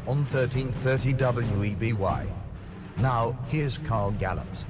on 1330 WEBY. Now, here's Carl Gallups.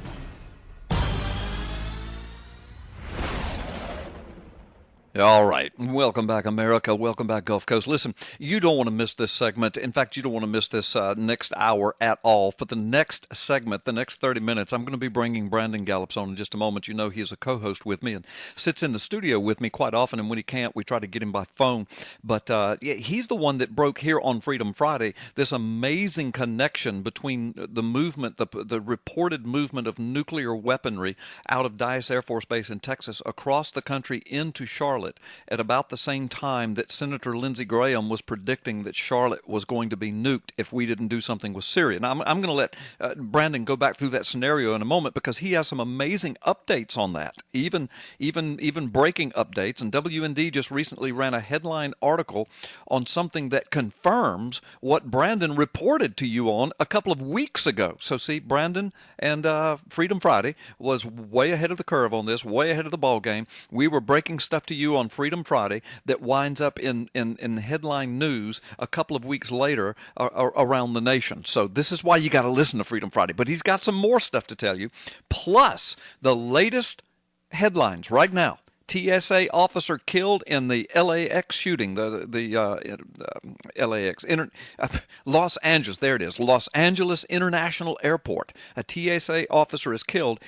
All right. Welcome back, America. Welcome back, Gulf Coast. Listen, you don't want to miss this segment. In fact, you don't want to miss this next hour at all. For the next segment, the next 30 minutes, I'm going to be bringing Brandon Gallups on in just a moment. You know, he's a co-host with me and sits in the studio with me quite often. And when he can't, we try to get him by phone. But yeah, he's the one that broke here on Freedom Friday this amazing connection between the movement, the reported movement of nuclear weaponry out of Dyess Air Force Base in Texas across the country into Charlotte, at about the same time that Senator Lindsey Graham was predicting that Charlotte was going to be nuked if we didn't do something with Syria. Now, I'm going to let Brandon go back through that scenario in a moment because he has some amazing updates on that, even breaking updates. And WND just recently ran a headline article on something that confirms what Brandon reported to you on a couple of weeks ago. So see, Brandon and Freedom Friday was way ahead of the curve on this, way ahead of the ball game. We were breaking stuff to you on Freedom Friday that winds up in headline news a couple of weeks later around the nation. So this is why you got to listen to Freedom Friday. But he's got some more stuff to tell you, plus the latest headlines right now. TSA officer killed in the LAX shooting, Los Angeles, there it is, Los Angeles International Airport. A TSA officer is killed.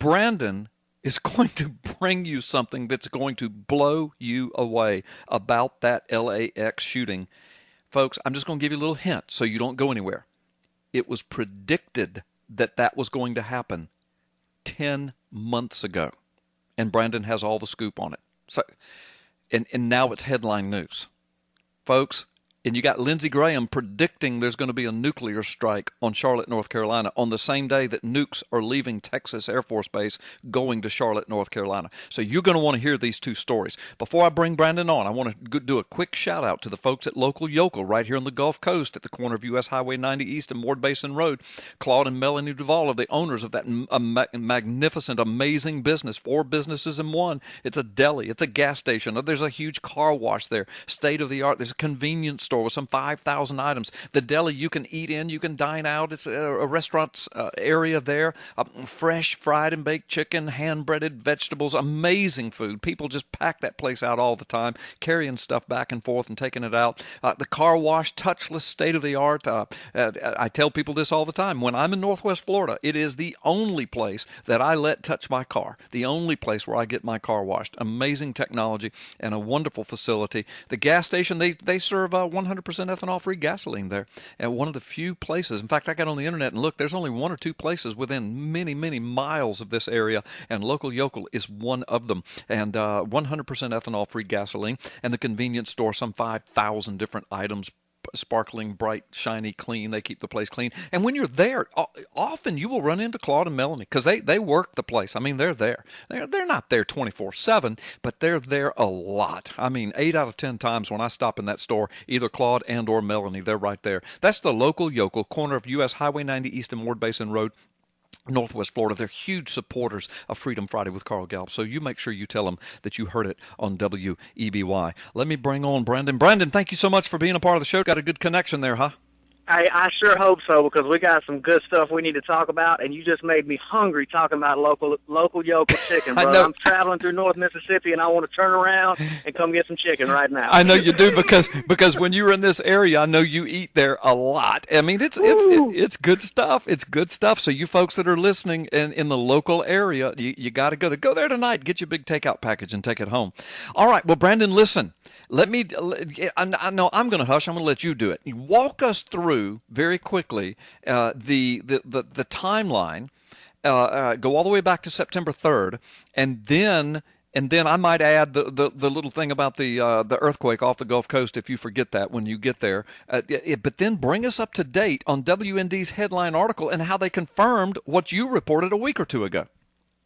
Brandon is going to bring you something that's going to blow you away about that LAX shooting. Folks, I'm just going to give you a little hint so you don't go anywhere. It was predicted that that was going to happen 10 months ago. And Brandon has all the scoop on it. So, and now it's headline news. Folks, and you got Lindsey Graham predicting there's going to be a nuclear strike on Charlotte, North Carolina, on the same day that nukes are leaving Texas Air Force Base going to Charlotte, North Carolina. So you're going to want to hear these two stories. Before I bring Brandon on, I want to do a quick shout-out to the folks at Local Yokel right here on the Gulf Coast at the corner of U.S. Highway 90 East and Ward Basin Road. Claude and Melanie Duvall are the owners of that magnificent, amazing business. 4 businesses in one. It's a deli. It's a gas station. There's a huge car wash there. State-of-the-art. There's a convenience store with some 5,000 items. The deli you can eat in, you can dine out. It's a restaurant area there. Fresh fried and baked chicken, hand-breaded vegetables, amazing food. People just pack that place out all the time, carrying stuff back and forth and taking it out. The car wash, touchless, state-of-the-art. I tell people this all the time. When I'm in Northwest Florida, it is the only place that I let touch my car, the only place where I get my car washed. Amazing technology and a wonderful facility. The gas station, they serve 100% ethanol-free gasoline there. And one of the few places, in fact, I got on the internet and looked, there's only 1 or 2 places within many, many miles of this area, and Local Yokel is one of them. And 100% ethanol-free gasoline, and the convenience store, some 5,000 different items, sparkling, bright, shiny, clean. They keep the place clean. And when you're there, often you will run into Claude and Melanie because they work the place. I mean, they're there. They're not there 24/7, but they're there a lot. I mean, 8 out of 10 times when I stop in that store, either Claude and or Melanie, they're right there. That's the Local Yokel, corner of U.S. Highway 90 East and Ward Basin Road, Northwest Florida. They're huge supporters of Freedom Friday with Carl Gallups, so you make sure you tell them that you heard it on WEBY. Let me bring on Brandon. Brandon, thank you so much for being a part of the show. Got a good connection there, huh? I sure hope so, because we got some good stuff we need to talk about, and you just made me hungry talking about local yokel chicken, bro. I'm traveling through North Mississippi, and I want to turn around and come get some chicken right now. I know you do, because when you're in this area, I know you eat there a lot. I mean, it's good stuff. It's good stuff. So you folks that are listening in the local area, you got to go there. Go there tonight. Get your big takeout package and take it home. All right. Well, Brandon, listen. I know I'm going to hush. I'm going to let you do it. Walk us through very quickly the timeline. Go all the way back to September 3rd, and then I might add the little thing about the earthquake off the Gulf Coast if you forget that when you get there. But then bring us up to date on WND's headline article and how they confirmed what you reported a week or two ago.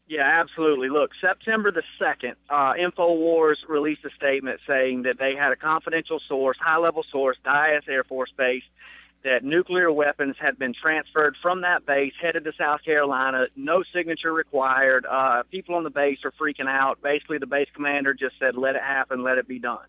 Yeah, absolutely. Look, September the 2nd, InfoWars released a statement saying that they had a confidential source, high-level source, Dyess Air Force Base, that nuclear weapons had been transferred from that base, headed to South Carolina, no signature required. People on the base are freaking out. Basically, the base commander just said, let it happen, let it be done.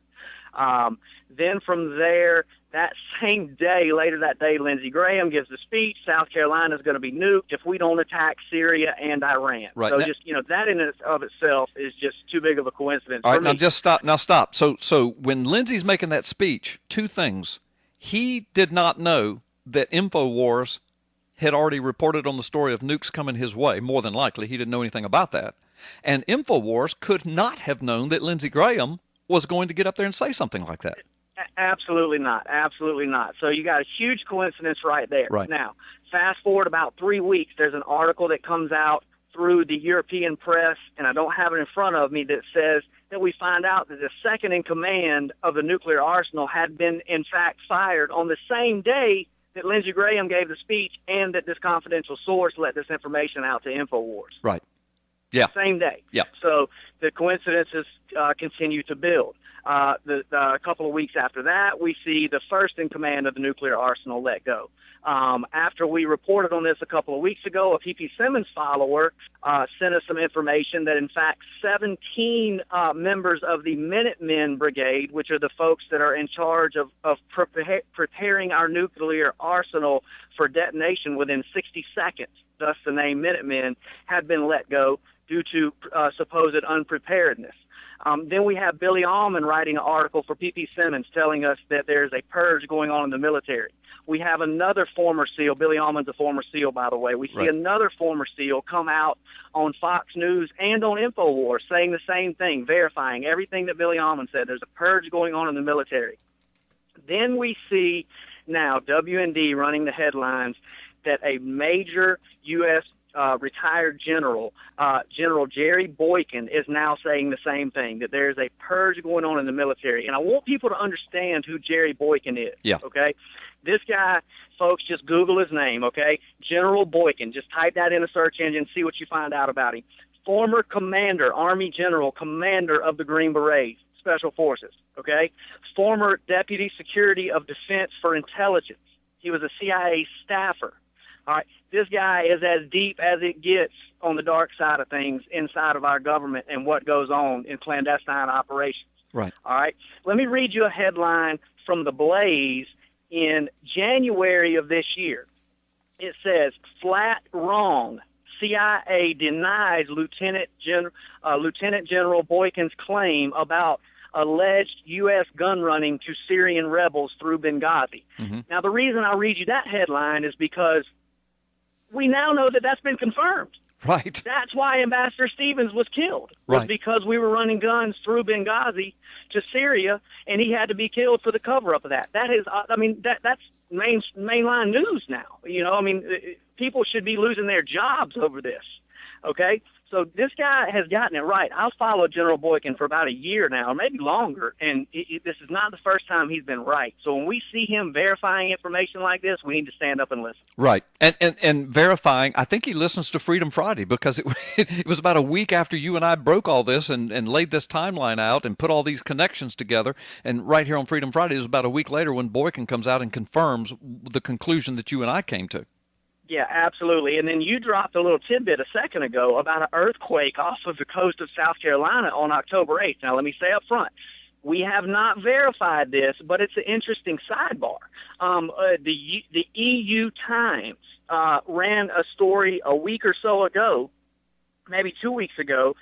Then from there, that same day, later that day, Lindsey Graham gives the speech, South Carolina is going to be nuked if we don't attack Syria and Iran. Right. So now, just, that in and of itself is just too big of a coincidence all for right, me. now just stop. Now stop. So when Lindsey's making that speech, two things. He did not know that InfoWars had already reported on the story of nukes coming his way. More than likely, he didn't know anything about that. And InfoWars could not have known that Lindsey Graham was going to get up there and say something like that. Absolutely not. Absolutely not. So you got a huge coincidence right there. Right. Now, fast forward about 3 weeks, there's an article that comes out through the European press, and I don't have it in front of me, that says that we find out that the second in command of the nuclear arsenal had been, in fact, fired on the same day that Lindsey Graham gave the speech and that this confidential source let this information out to InfoWars. Right. Yeah. Same day. Yeah. So the coincidences continue to build. A couple of weeks after that, we see the first in command of the nuclear arsenal let go. After we reported on this a couple of weeks ago, a ppsimmons follower sent us some information that, in fact, 17 members of the Minutemen Brigade, which are the folks that are in charge of preparing our nuclear arsenal for detonation within 60 seconds, thus the name Minutemen, had been let go due to supposed unpreparedness. Then we have Billy Allman writing an article for ppsimmons telling us that there's a purge going on in the military. We have another former SEAL. Billy Allman's a former SEAL, by the way. We see another former SEAL come out on Fox News and on InfoWars saying the same thing, verifying everything that Billy Allman said. There's a purge going on in the military. Then we see now WND running the headlines that a major U.S. Retired general, General Jerry Boykin, is now saying the same thing, that there's a purge going on in the military. And I want people to understand who Jerry Boykin is, okay? This guy, folks, just Google his name, okay? General Boykin. Just type that in a search engine, see what you find out about him. Former commander, Army general, commander of the Green Berets, Special Forces, okay? Former Deputy Secretary of Defense for Intelligence. He was a CIA staffer. All right, this guy is as deep as it gets on the dark side of things inside of our government and what goes on in clandestine operations. Right. All right, let me read you a headline from The Blaze in January of this year. It says, "Flat wrong. CIA denies Lieutenant General Boykin's claim about alleged U.S. gun running to Syrian rebels through Benghazi." Mm-hmm. Now, the reason I read you that headline is because we now know that that's been confirmed. Right. That's why Ambassador Stevens was killed, was because we were running guns through Benghazi to Syria, and he had to be killed for the cover-up of that. That is, that's mainline news now. People should be losing their jobs over this, okay? So this guy has gotten it right. I've followed General Boykin for about a year now, maybe longer, and this is not the first time he's been right. So when we see him verifying information like this, we need to stand up and listen. Right. And verifying, I think he listens to Freedom Friday, because it was about a week after you and I broke all this and laid this timeline out and put all these connections together. And right here on Freedom Friday, it was about a week later when Boykin comes out and confirms the conclusion that you and I came to. Yeah, absolutely. And then you dropped a little tidbit a second ago about an earthquake off of the coast of South Carolina on October 8th. Now, let me say up front, we have not verified this, but it's an interesting sidebar. The EU Times ran a story a week or so ago, maybe 2 weeks ago,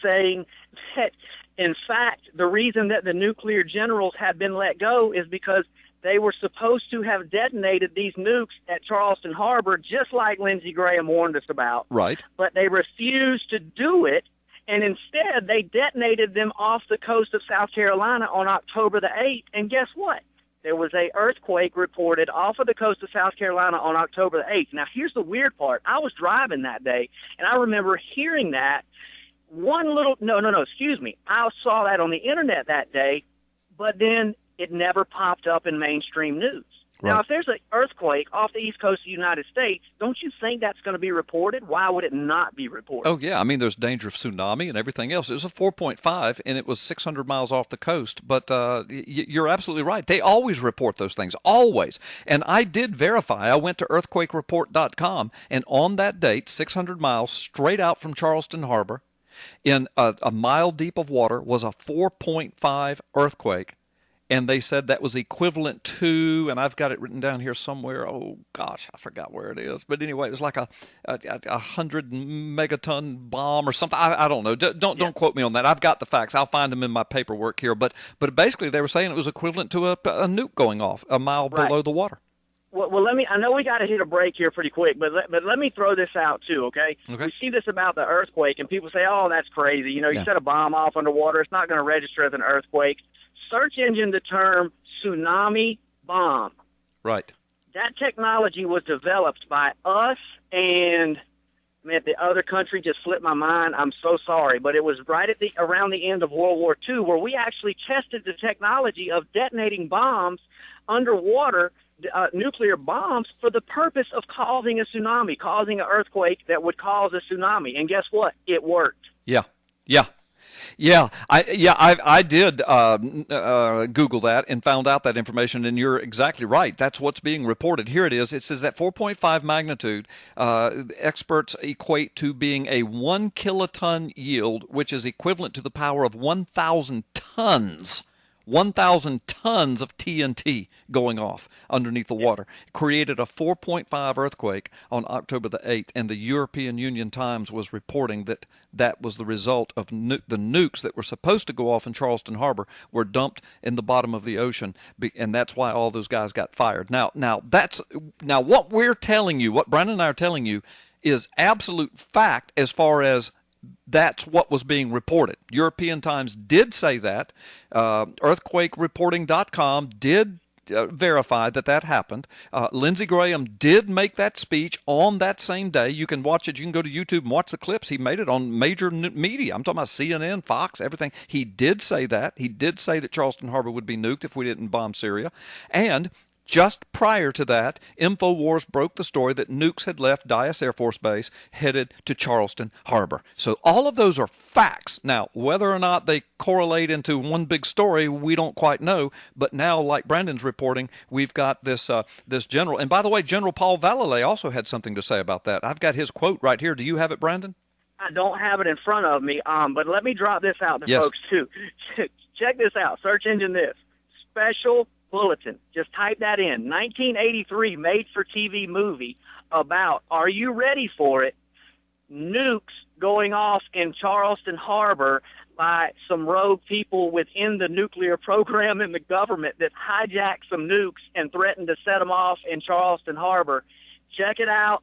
saying that, in fact, the reason that the nuclear generals had been let go is because they were supposed to have detonated these nukes at Charleston Harbor, just like Lindsey Graham warned us about. Right. But they refused to do it, and instead they detonated them off the coast of South Carolina on October the 8th. And guess what? There was an earthquake reported off of the coast of South Carolina on October the 8th. Now, here's the weird part. I was driving that day, and I remember hearing that. I saw that on the Internet that day, but then it never popped up in mainstream news. Now, if there's an earthquake off the east coast of the United States, don't you think that's going to be reported? Why would it not be reported? Oh, yeah. I mean, there's danger of tsunami and everything else. It was a 4.5, and it was 600 miles off the coast. But you're absolutely right. They always report those things, always. And I did verify. I went to earthquakereport.com, and on that date, 600 miles straight out from Charleston Harbor, in a mile deep of water, was a 4.5 earthquake. and they said that was equivalent to, and I've got it written down here somewhere. Oh gosh, I forgot where it is. But anyway, it was like a 100 megaton bomb or something. I don't know. Don't quote me on that. I've got the facts. I'll find them in my paperwork here. But basically, they were saying it was equivalent to a nuke going off a mile below the water. Well, I know we got to hit a break here pretty quick, but let me throw this out too, okay? We see this about the earthquake, and people say, oh, that's crazy. You set a bomb off underwater, it's not going to register as an earthquake. Search engine the term tsunami bomb. Right. That technology was developed by us, and man, the other country just slipped my mind. I'm so sorry, but it was right at around the end of World War II where we actually tested the technology of detonating bombs underwater, nuclear bombs, for the purpose of causing a tsunami, causing an earthquake that would cause a tsunami. And guess what? It worked. Yeah. I did Google that and found out that information, and you're exactly right. That's what's being reported. Here it is. It says that 4.5 magnitude experts equate to being a 1 kiloton yield, which is equivalent to the power of 1,000 tons. 1,000 tons of TNT going off underneath the water. Created a 4.5 earthquake on October the 8th, and the European Union Times was reporting that that was the result of the nukes that were supposed to go off in Charleston Harbor were dumped in the bottom of the ocean, and that's why all those guys got fired. Now what we're telling you, what Brandon and I are telling you, is absolute fact as far as that's what was being reported. European Times did say that. EarthquakeReporting.com did verify that happened. Lindsey Graham did make that speech on that same day. You can watch it. You can go to YouTube and watch the clips. He made it on major media. I'm talking about CNN, Fox, everything. He did say that. He did say that Charleston Harbor would be nuked if we didn't bomb Syria. And just prior to that, InfoWars broke the story that nukes had left Dyess Air Force Base headed to Charleston Harbor. So all of those are facts. Now, whether or not they correlate into one big story, we don't quite know. But now, like Brandon's reporting, we've got this general. And by the way, General Paul Vallely also had something to say about that. I've got his quote right here. Do you have it, Brandon? I don't have it in front of me, but let me drop this out to folks, too. Check this out. Search engine this. Special Bulletin. Just type that in. 1983 made-for-TV movie about, are you ready for it, nukes going off in Charleston Harbor by some rogue people within the nuclear program in the government that hijacked some nukes and threatened to set them off in Charleston Harbor. Check it out.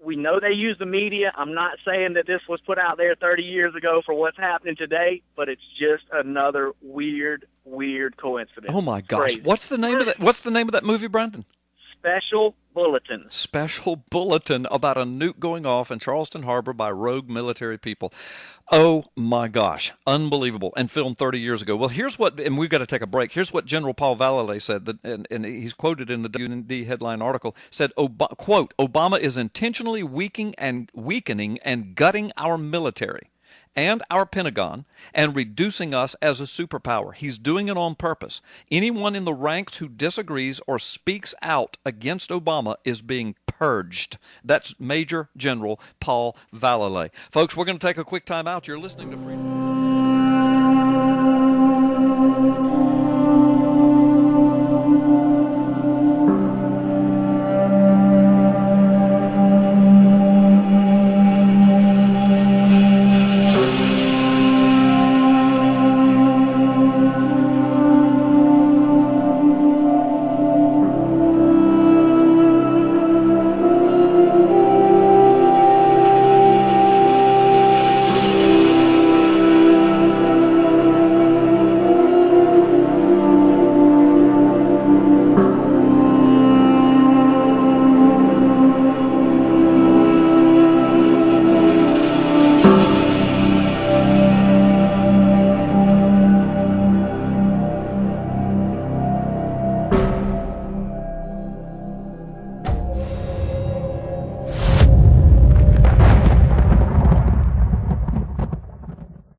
We know they use the media. I'm not saying that this was put out there 30 years ago for what's happening today, but it's just another weird coincidence. Oh my gosh. Crazy. What's the name of that movie, Brandon? Special Bulletin. Special Bulletin about a nuke going off in Charleston Harbor by rogue military people. Oh my gosh. Unbelievable. And filmed 30 years ago. Well, here's what, and we've got to take a break. Here's what General Paul Vallely said, and he's quoted in the WND headline article, said, quote, Obama is intentionally weakening and gutting our military and our Pentagon, and reducing us as a superpower. He's doing it on purpose. Anyone in the ranks who disagrees or speaks out against Obama is being purged. That's Major General Paul Vallely. Folks, we're going to take a quick time out. You're listening to Freedom.